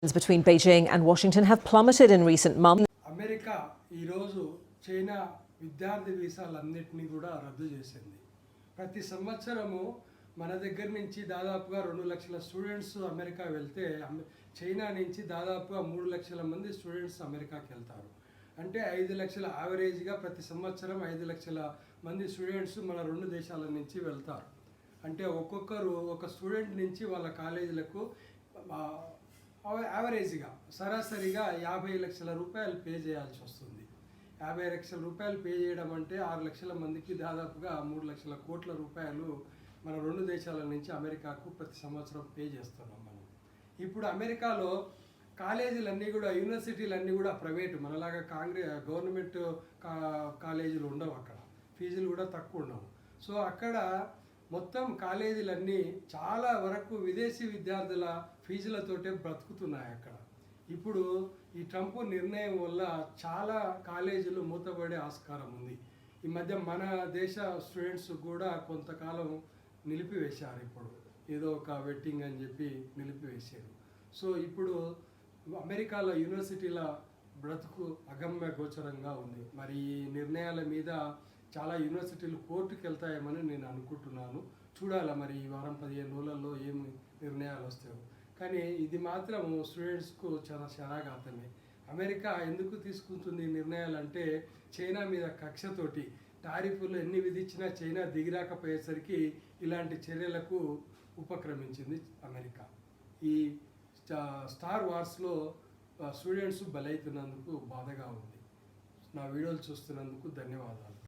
between Beijing and Washington have plummeted in recent months. America ఈ రోజు China విద్యార్థి వీసాలన్నిటిని కూడా రద్దు చేసింది. ప్రతి సంవత్సరము మన దగ్గర నుంచి దాదాపుగా 2 లక్షల స్టూడెంట్స్ అమెరికా వెళ్తే చైనా నుంచి దాదాపుగా 3 లక్షల మంది స్టూడెంట్స్ అమెరికాకి వెళ్తారు. అంటే 5 లక్షల యావరేజ్గా ప్రతి సంవత్సరం 5 లక్షల మంది స్టూడెంట్స్ మన 2 దేశాల నుంచి వెళ్తారు. అంటే ఒక్కొక్కరు ఒక స్టూడెంట్ నుంచి వాళ్ళ కాలేజీలకు యావరేజ్గా సరాసరిగా 50 లక్షల రూపాయలు పే చేయాల్సి వస్తుంది. 50 లక్షల రూపాయలు పే చేయడం అంటే 6 లక్షల మందికి దాదాపుగా 3 లక్షల కోట్ల రూపాయలు మన 2 దేశాల నుంచి అమెరికాకు ప్రతి సంవత్సరం పే చేస్తున్నాం మనం. ఇప్పుడు అమెరికాలో కాలేజీలన్నీ కూడా యూనివర్సిటీలన్నీ కూడా ప్రైవేటు, మనలాగా గవర్నమెంట్ కాలేజీలు ఉండవు. అక్కడ ఫీజులు కూడా తక్కువ ఉండవు. సో అక్కడ మొత్తం కాలేజీలన్నీ చాలా వరకు విదేశీ విద్యార్థుల ఫీజులతోటే బ్రతుకుతున్నాయి అక్కడ. ఇప్పుడు ఈ ట్రంప్ నిర్ణయం వల్ల చాలా కాలేజీలు మూతపడే ఆస్కారం ఉంది. ఈ మధ్య మన దేశ స్టూడెంట్స్ కూడా కొంతకాలం నిలిపివేశారు. ఇప్పుడు ఏదో ఒక వెట్టింగ్ అని చెప్పి నిలిపివేశారు. సో ఇప్పుడు అమెరికాలో యూనివర్సిటీల బ్రతుకు అగమ్య గోచరంగా ఉంది. మరి ఈ నిర్ణయాల మీద చాలా యూనివర్సిటీలు కోర్టుకు వెళ్తాయేమని నేను అనుకుంటున్నాను. చూడాలి మరి ఈ వారం 15 రోజులలో ఏమి నిర్ణయాలు వస్తాయో. కానీ ఇది మాత్రం స్టూడెంట్స్కు చాలా శరాఘాతమే. అమెరికా ఎందుకు తీసుకుంటుంది నిర్ణయాలు అంటే చైనా మీద కక్షతోటి టారిఫ్లు ఎన్ని విధించినా చైనా దిగిరాకపోయేసరికి ఇలాంటి చర్యలకు ఉపక్రమించింది అమెరికా. ఈ స్టార్ వార్స్లో స్టూడెంట్స్ బలైతున్నందుకు బాధగా ఉంది. నా వీడియోలు చూస్తున్నందుకు ధన్యవాదాలు.